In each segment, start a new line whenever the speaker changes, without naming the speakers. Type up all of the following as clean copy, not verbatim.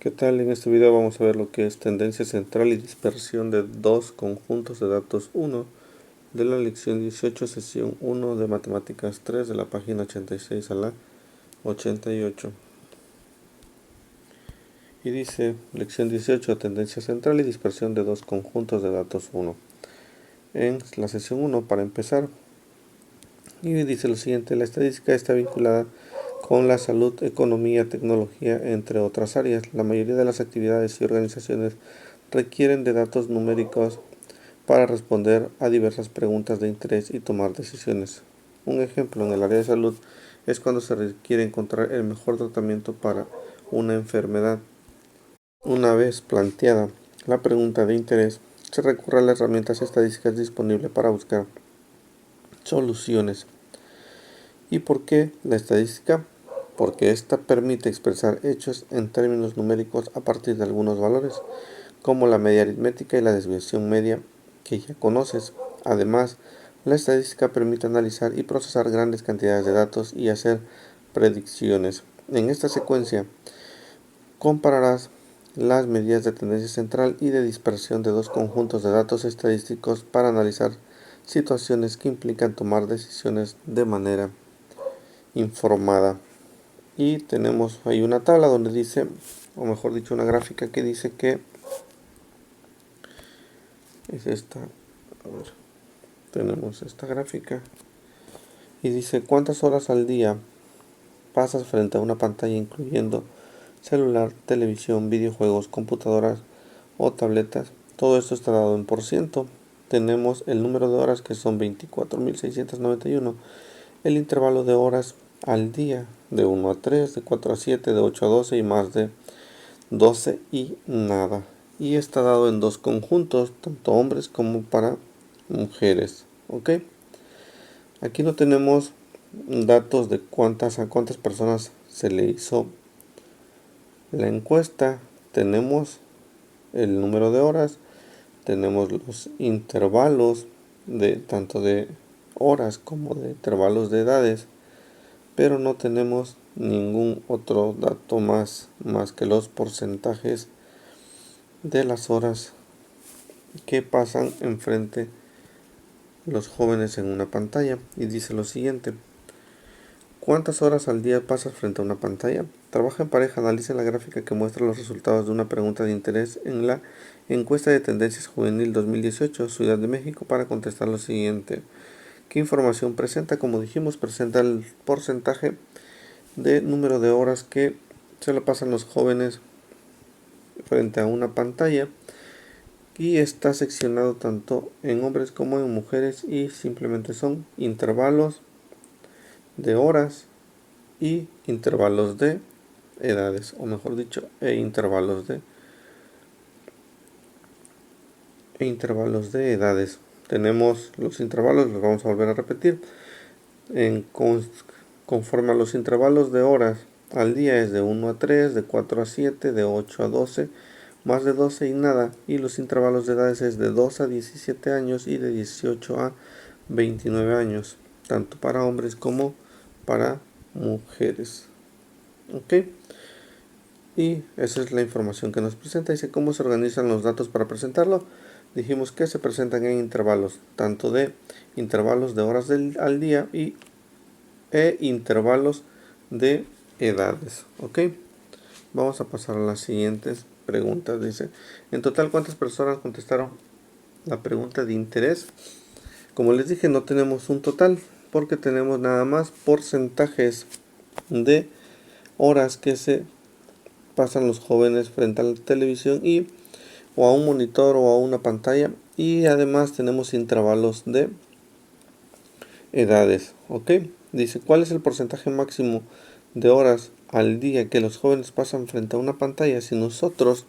¿Qué tal? En este video vamos a ver lo que es tendencia central y dispersión de dos conjuntos de datos 1 de la lección 18, sesión 1 de matemáticas 3 de la página 86 a la 88. Y dice, lección 18, tendencia central y dispersión de dos conjuntos de datos 1. En la sesión 1, para empezar, y dice lo siguiente: la estadística está vinculada con la salud, economía, tecnología, entre otras áreas. La mayoría de las actividades y organizaciones requieren de datos numéricos para responder a diversas preguntas de interés y tomar decisiones. Un ejemplo en el área de salud es cuando se requiere encontrar el mejor tratamiento para una enfermedad. Una vez planteada la pregunta de interés, se recurre a las herramientas estadísticas disponibles para buscar soluciones. ¿Y por qué la estadística? Porque esta permite expresar hechos en términos numéricos a partir de algunos valores, como la media aritmética y la desviación media, que ya conoces. Además, la estadística permite analizar y procesar grandes cantidades de datos y hacer predicciones. En esta secuencia, compararás las medidas de tendencia central y de dispersión de dos conjuntos de datos estadísticos para analizar situaciones que implican tomar decisiones de manera informada. Y tenemos ahí una tabla donde dice, o mejor dicho, una gráfica que dice que es esta. A ver, tenemos esta gráfica y dice cuántas horas al día pasas frente a una pantalla, incluyendo celular, televisión, videojuegos, computadoras o tabletas. Todo esto está dado en por ciento. Tenemos el número de horas, que son 24.691, el intervalo de horas al día de 1 a 3, de 4 a 7, de 8 a 12 y más de 12 y nada. Y está dado en dos conjuntos, tanto hombres como para mujeres. ¿Ok? Aquí no tenemos datos de a cuántas personas se le hizo la encuesta. Tenemos el número de horas, tenemos los intervalos de tanto de horas como de intervalos de edades, pero no tenemos ningún otro dato más que los porcentajes de las horas que pasan enfrente los jóvenes en una pantalla. Y dice lo siguiente: ¿cuántas horas al día pasas frente a una pantalla? Trabaja en pareja, analiza la gráfica que muestra los resultados de una pregunta de interés en la encuesta de tendencias juvenil 2018, Ciudad de México, para contestar lo siguiente. ¿Qué información presenta? Como dijimos, presenta el porcentaje de número de horas que se lo pasan los jóvenes frente a una pantalla, y está seccionado tanto en hombres como en mujeres, y simplemente son intervalos de horas y intervalos de edades, o mejor dicho, intervalos de edades. Tenemos los intervalos, los vamos a volver a repetir. Conforme a los intervalos de horas al día es de 1 a 3, de 4 a 7, de 8 a 12, más de 12 y nada. Y los intervalos de edades es de 2 a 17 años y de 18 a 29 años, tanto para hombres como para mujeres. ¿Ok? Y esa es la información que nos presenta. Dice cómo se organizan los datos para presentarlo. Dijimos que se presentan en intervalos, tanto de intervalos de horas al día e intervalos de edades. ¿Ok? Vamos a pasar a las siguientes preguntas. Dice, en total, ¿cuántas personas contestaron la pregunta de interés? Como les dije, no tenemos un total, porque tenemos nada más porcentajes de horas que se pasan los jóvenes frente a la televisión o a un monitor o a una pantalla, y además tenemos intervalos de edades. ¿Ok? Dice, ¿cuál es el porcentaje máximo de horas al día que los jóvenes pasan frente a una pantalla? Si nosotros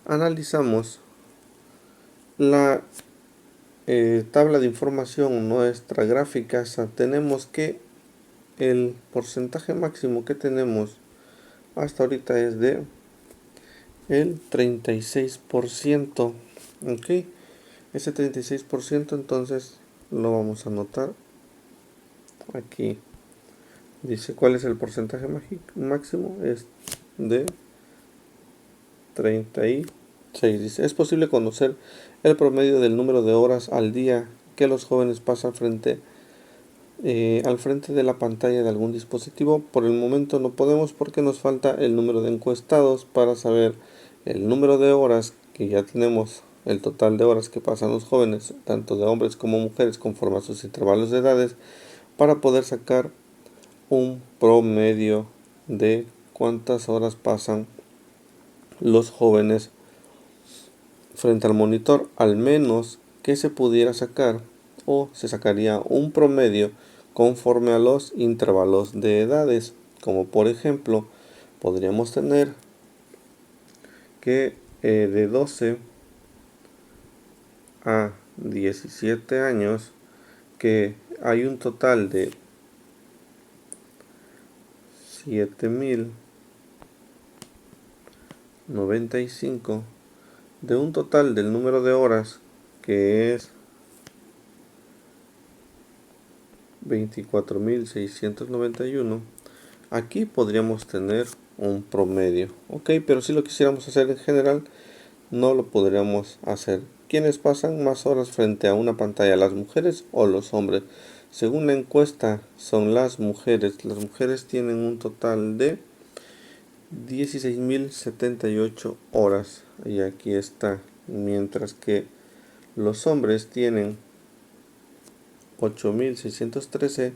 analizamos la tabla de información, nuestra gráfica, tenemos que el porcentaje máximo que tenemos hasta ahorita es de el 36%. ¿Ok? Ese 36% entonces lo vamos a anotar aquí. Dice, ¿cuál es el porcentaje máximo? Es de 36. Dice, es posible conocer el promedio del número de horas al día que los jóvenes pasan al frente de la pantalla de algún dispositivo. Por el momento no podemos porque nos falta el número de encuestados para saber el número de horas que ya tenemos, el total de horas que pasan los jóvenes, tanto de hombres como mujeres, conforme a sus intervalos de edades, para poder sacar un promedio de cuántas horas pasan los jóvenes frente al monitor, al menos que se pudiera sacar o se sacaría un promedio conforme a los intervalos de edades, como por ejemplo podríamos tener que de 12 a 17 años, que hay un total de 7095, de un total del número de horas que es 24.691. Aquí podríamos tener un promedio, ok, pero si lo quisiéramos hacer en general no lo podríamos hacer. ¿Quiénes pasan más horas frente a una pantalla, las mujeres o los hombres? Según la encuesta son las mujeres. Las mujeres tienen un total de 16.078 horas y aquí está, mientras que los hombres tienen 8.613,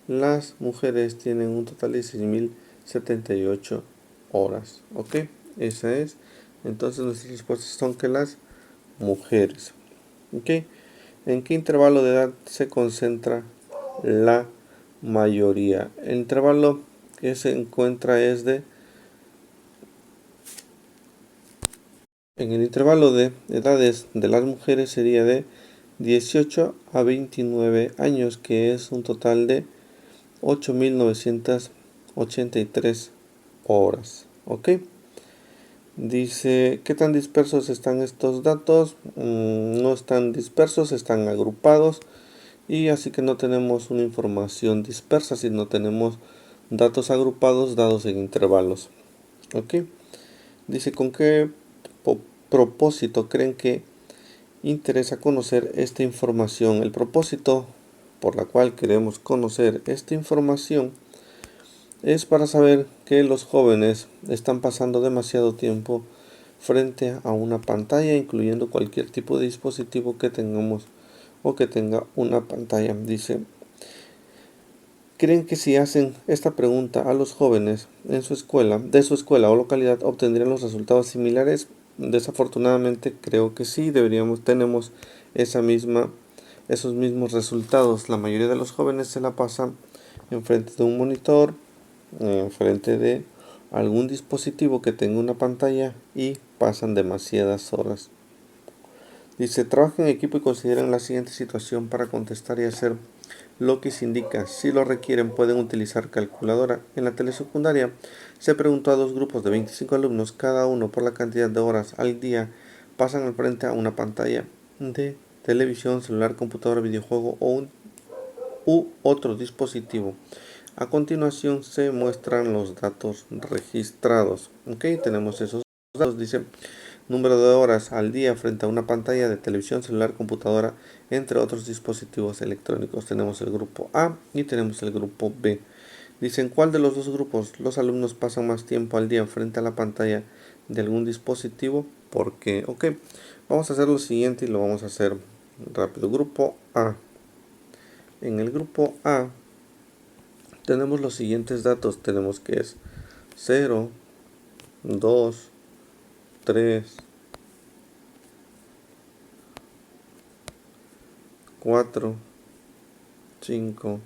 las mujeres tienen un total de 16.078 horas. Ok, esa es. Entonces nuestras respuestas son que las mujeres. Ok, ¿en qué intervalo de edad se concentra la mayoría? El intervalo que se encuentra es en el intervalo de edades de las mujeres sería de 18 a 29 años, que es un total de 8.983 horas. Ok, dice, ¿qué tan dispersos están estos datos? No están dispersos, están agrupados, y así que no tenemos una información dispersa, sino tenemos datos agrupados dados en intervalos. Ok, dice, ¿con qué propósito creen que interesa conocer esta información? El propósito por la cual queremos conocer esta información es para saber que los jóvenes están pasando demasiado tiempo frente a una pantalla, incluyendo cualquier tipo de dispositivo que tengamos o que tenga una pantalla. Dice, ¿creen que si hacen esta pregunta a los jóvenes de su escuela o localidad obtendrían los resultados similares? Desafortunadamente creo que sí, tenemos esos mismos resultados. La mayoría de los jóvenes se la pasan enfrente de un monitor, enfrente de algún dispositivo que tenga una pantalla y pasan demasiadas horas. Dice, trabajen en equipo y consideren la siguiente situación para contestar y hacer lo que se indica. Si lo requieren, pueden utilizar calculadora. En la telesecundaria se preguntó a dos grupos de 25 alumnos, cada uno por la cantidad de horas al día pasan al frente a una pantalla de televisión, celular, computadora, videojuego u otro dispositivo. A continuación se muestran los datos registrados. Ok, tenemos esos datos. Dice, número de horas al día frente a una pantalla de televisión, celular, computadora, entre otros dispositivos electrónicos. Tenemos el grupo A y tenemos el grupo B. Dicen, ¿cuál de los dos grupos los alumnos pasan más tiempo al día frente a la pantalla de algún dispositivo? ¿Por qué? Ok, vamos a hacer lo siguiente y lo vamos a hacer rápido. Grupo A. En el grupo A tenemos los siguientes datos. Tenemos que es 0, 2, 3, 4, 5,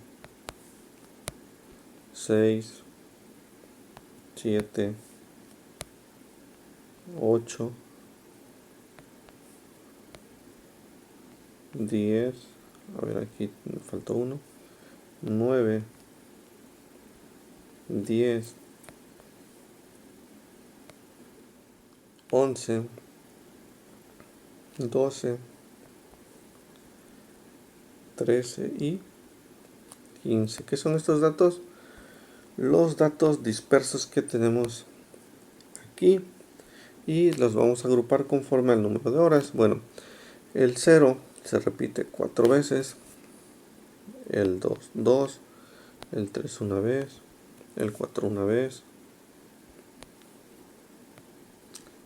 6, 7, 8, 10, a ver, aquí me faltó uno, 9, 10, 11, 12, 13 y 15. ¿Qué son estos datos? Los datos dispersos que tenemos aquí. y los vamos a agrupar conforme al número de horas. Bueno, el 0 se repite 4 veces, el 2 2, el 3 una vez, el 4 una vez,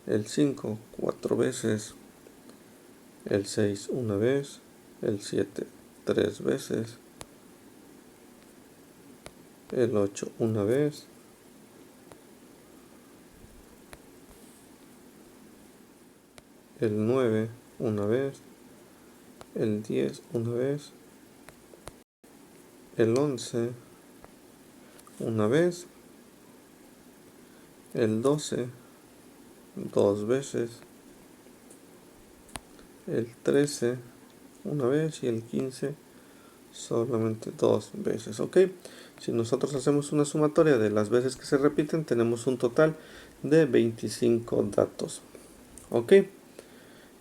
el 5 4 veces, el 6 una vez, el 7 3 veces, el 8 una vez, el 9 una vez, el 10 una vez, el 11 una vez, el 12 dos veces, el 13 una vez y el 15 solamente 2 veces. Ok, si nosotros hacemos una sumatoria de las veces que se repiten, tenemos un total de 25 datos. Ok,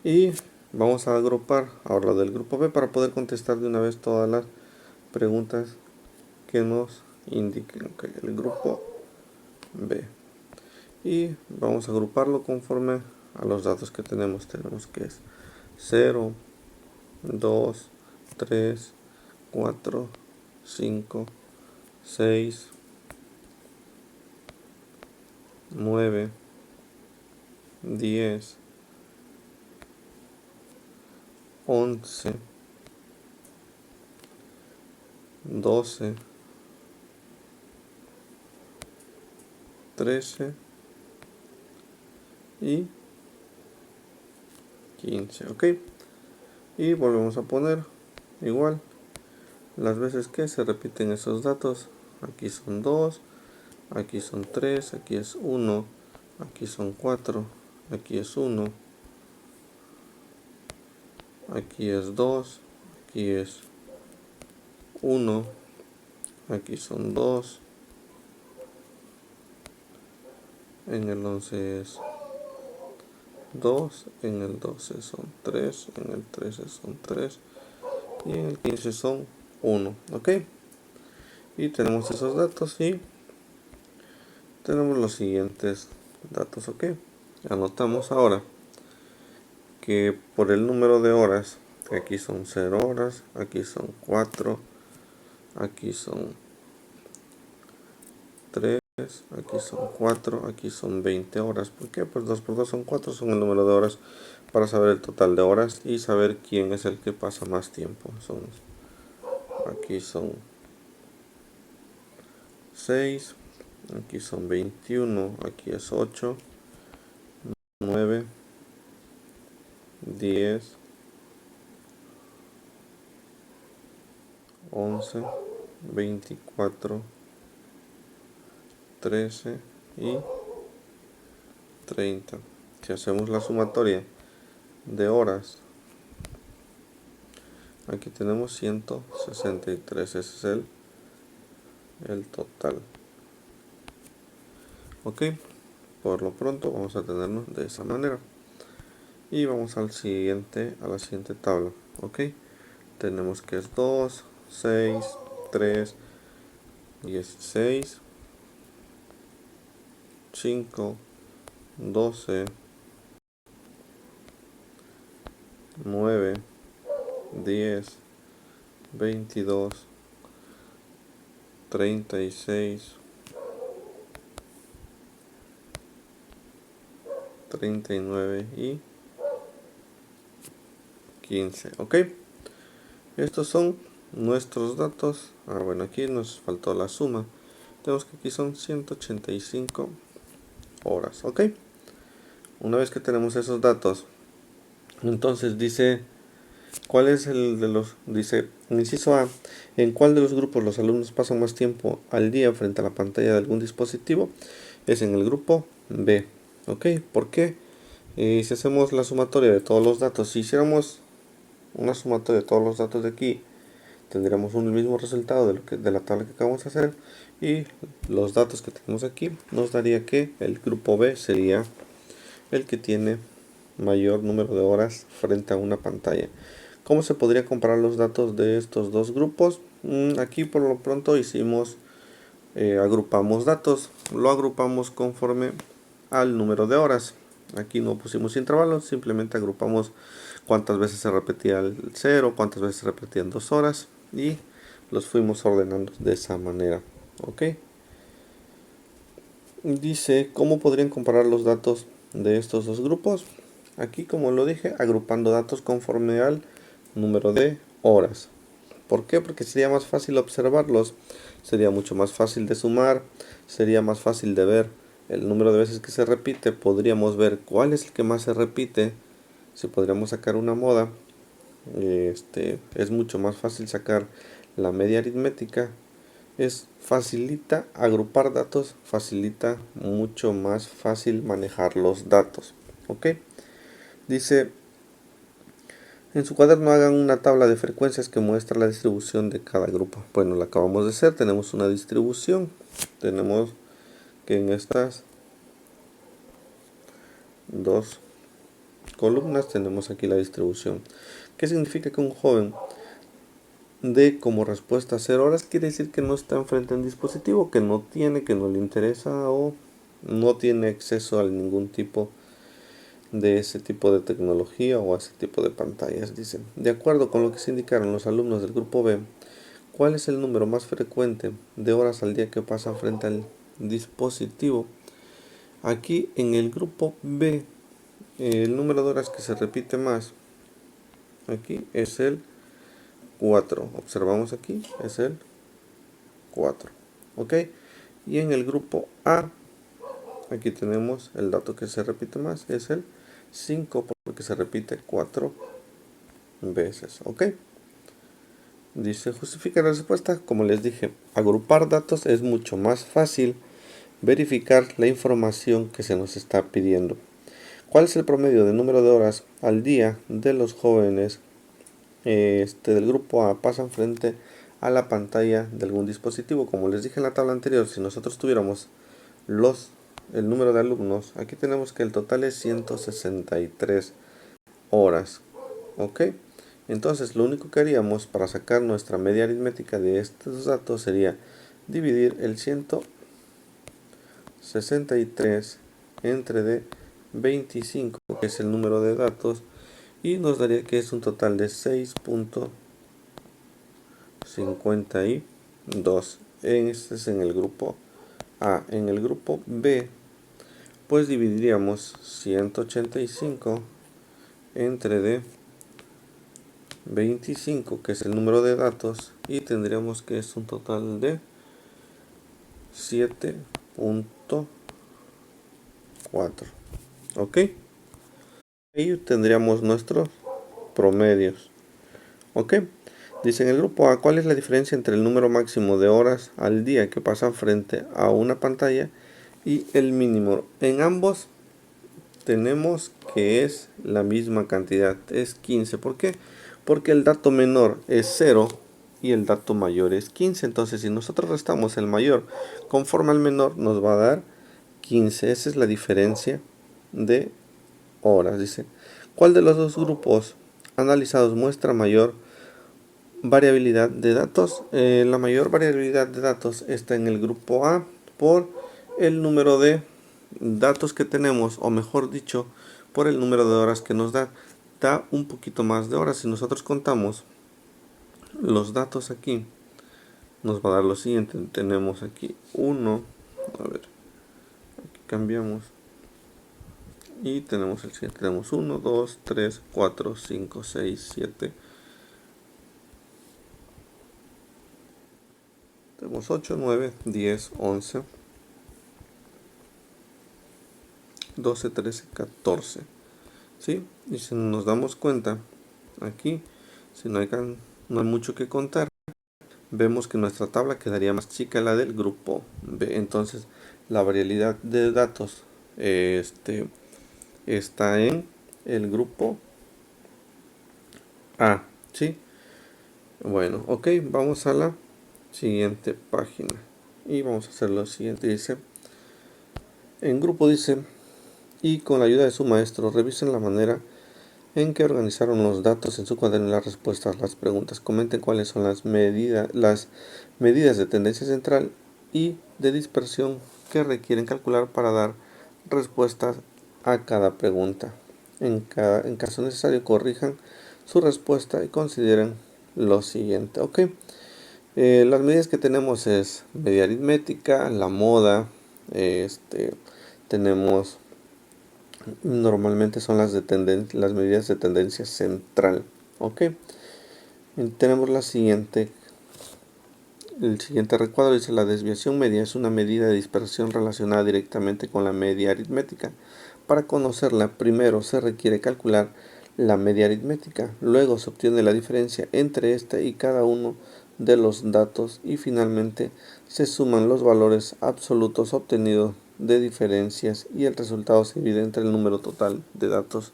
y vamos a agrupar ahora del grupo B para poder contestar de una vez todas las preguntas que nos indiquen. Ok, el grupo B, y vamos a agruparlo conforme a los datos que tenemos. Tenemos que es 0, 2, 3, 4, 5, 6, 9, 10, 11, 12, 13 y 15. Ok, y volvemos a poner igual las veces que se repiten esos datos. Aquí son 2, aquí son 3, aquí es 1, aquí son 4, aquí es 1, aquí es 2, aquí es 1, aquí son 2, en el 11 es 2, en el 12 son 3, en el 13 son 3 y en el 15 son 1. Ok, y tenemos esos datos y tenemos los siguientes datos. Ok, anotamos ahora que por el número de horas, aquí son 0 horas, aquí son 4, aquí son 3, aquí son 4, aquí son 20 horas. ¿Por qué? Pues 2 por 2 son 4, son el número de horas para saber el total de horas y saber quién es el que pasa más tiempo. Aquí son 6, aquí son 21, aquí es 8, 9, 10, 11, 24, 13 y 30. Si hacemos la sumatoria de horas, aquí tenemos 163. Ese es el total. Ok, por lo pronto vamos a tenerlo de esa manera. Y vamos a la siguiente tabla. Ok, tenemos que es 2, 6, 3, 16, 5, 12, 9, 10, 22, 36, 39 y 15. Ok, estos son nuestros datos. Bueno, aquí nos faltó la suma. Tenemos que aquí son 185 horas. Ok, una vez que tenemos esos datos, entonces dice, ¿cuál es el de los? Dice, inciso A, ¿en cuál de los grupos los alumnos pasan más tiempo al día frente a la pantalla de algún dispositivo? Es en el grupo B. Ok, ¿por qué? Si hacemos la sumatoria de todos los datos, si hiciéramos una sumatoria de todos los datos de aquí, tendríamos un mismo resultado de la tabla que acabamos de hacer, y los datos que tenemos aquí nos daría que el grupo B sería el que tiene mayor número de horas frente a una pantalla. ¿Cómo se podría comparar los datos de estos dos grupos? Aquí por lo pronto hicimos, agrupamos datos, lo agrupamos conforme al número de horas. Aquí no pusimos intervalos, simplemente agrupamos cuántas veces se repetía el 0, cuántas veces se repetían 2 horas y los fuimos ordenando de esa manera. Ok. Dice, ¿cómo podrían comparar los datos de estos dos grupos? Aquí, como lo dije, agrupando datos conforme al número de horas. ¿Por qué? Porque sería más fácil observarlos, sería mucho más fácil de sumar, sería más fácil de ver el número de veces que se repite, podríamos ver cuál es el que más se repite, si podríamos sacar una moda, es mucho más fácil sacar la media aritmética, facilita agrupar datos, facilita mucho más fácil manejar los datos, ¿ok? Dice, en su cuaderno hagan una tabla de frecuencias que muestra la distribución de cada grupo. Bueno, la acabamos de hacer, tenemos una distribución. Tenemos que en estas dos columnas tenemos aquí la distribución. ¿Qué significa que un joven dé como respuesta 0 horas? Quiere decir que no está enfrente del dispositivo, que no tiene, que no le interesa o no tiene acceso a ningún tipo de ese tipo de tecnología o a ese tipo de pantallas. Dicen, de acuerdo con lo que se indicaron los alumnos del grupo B, ¿cuál es el número más frecuente de horas al día que pasan frente al dispositivo? Aquí en el grupo B, el número de horas que se repite más, aquí es el 4. Observamos aquí, es el 4. ¿Ok? Y en el grupo A, aquí tenemos el dato que se repite más, es el 5, porque se repite 4 veces. ¿Ok? Dice, justifica la respuesta. Como les dije, agrupar datos es mucho más fácil verificar la información que se nos está pidiendo. ¿Cuál es el promedio de número de horas al día de los jóvenes del grupo A pasan frente a la pantalla de algún dispositivo? Como les dije en la tabla anterior, si nosotros tuviéramos el número de alumnos, aquí tenemos que el total es 163 horas. ¿Ok? Entonces lo único que haríamos para sacar nuestra media aritmética de estos datos sería dividir el 163 entre de 25, que es el número de datos, y nos daría que es un total de 6.52. Este es en el grupo A. En el grupo B, pues dividiríamos 185 entre de 25, que es el número de datos, y tendríamos que es un total de 7.4. ¿Ok? Y tendríamos nuestros promedios. ¿Ok? Dice en el grupo A, ¿cuál es la diferencia entre el número máximo de horas al día que pasan frente a una pantalla y el mínimo? En ambos tenemos que es la misma cantidad, es 15. ¿Por qué? Porque el dato menor es 0 y el dato mayor es 15. Entonces, si nosotros restamos el mayor conforme al menor, nos va a dar 15. Esa es la diferencia de horas. Dice, ¿cuál de los dos grupos analizados muestra mayor variabilidad de datos? La mayor variabilidad de datos está en el grupo A por el número de datos que tenemos, o mejor dicho, por el número de horas que nos da. Da un poquito más de horas. Si nosotros contamos los datos aquí, nos va a dar lo siguiente. Tenemos aquí 1, a ver, aquí cambiamos y tenemos el siguiente. Tenemos 1, 2, 3, 4, 5, 6, 7. Tenemos 8, 9, 10, 11, 12, 13, 14. ¿Sí? Y si nos damos cuenta, aquí, si no hay mucho que contar, vemos que nuestra tabla quedaría más chica la del grupo B. Entonces, la variabilidad de datos está en el grupo A. ¿Sí? Bueno, ok, vamos a la siguiente página. Y vamos a hacer lo siguiente. Dice, en grupo dice, y con la ayuda de su maestro, revisen la manera en que organizaron los datos en su cuaderno y las respuestas a las preguntas. Comenten cuáles son las medidas de tendencia central y de dispersión que requieren calcular para dar respuestas a cada pregunta. En caso necesario, corrijan su respuesta y consideren lo siguiente. Ok. Las medidas que tenemos es media aritmética, la moda, tenemos normalmente son las las medidas de tendencia central. Ok. Tenemos el siguiente recuadro dice: la desviación media es una medida de dispersión relacionada directamente con la media aritmética. Para conocerla, primero se requiere calcular la media aritmética, luego se obtiene la diferencia entre esta y cada uno de los datos y finalmente se suman los valores absolutos obtenidos de diferencias y el resultado se divide entre el número total de datos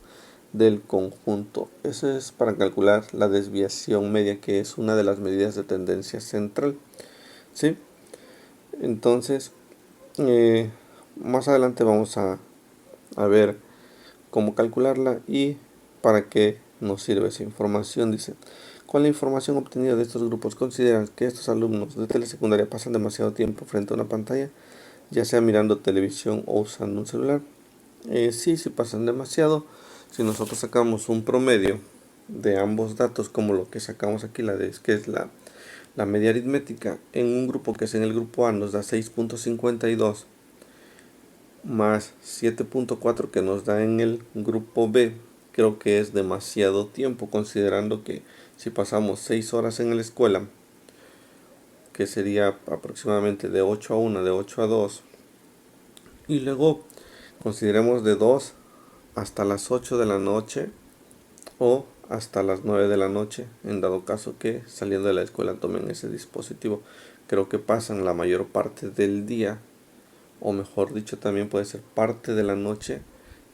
del conjunto. Eso es para calcular la desviación media, que es una de las medidas de tendencia central. ¿Sí? Entonces, más adelante vamos a ver cómo calcularla y para qué nos sirve esa información. Dice: con la información obtenida de estos grupos, consideran que estos alumnos de telesecundaria pasan demasiado tiempo frente a una pantalla, ya sea mirando televisión o usando un celular. Sí pasan demasiado. Si nosotros sacamos un promedio de ambos datos, como lo que sacamos aquí, que es la media aritmética, en un grupo que es en el grupo A nos da 6.52 más 7.4 que nos da en el grupo B, creo que es demasiado tiempo, considerando que si pasamos 6 horas en la escuela, que sería aproximadamente de 8 a 1, de 8 a 2, y luego consideremos de 2 hasta las 8 de la noche o hasta las 9 de la noche, en dado caso que saliendo de la escuela tomen ese dispositivo. Creo que pasan la mayor parte del día, o mejor dicho, también puede ser parte de la noche,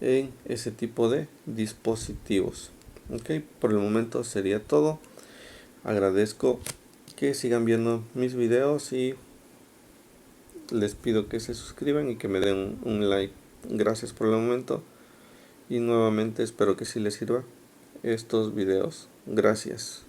en ese tipo de dispositivos. Ok, por el momento sería todo. Agradezco que sigan viendo mis videos y les pido que se suscriban y que me den un like. Gracias por el momento y nuevamente espero que sí les sirva estos videos. Gracias.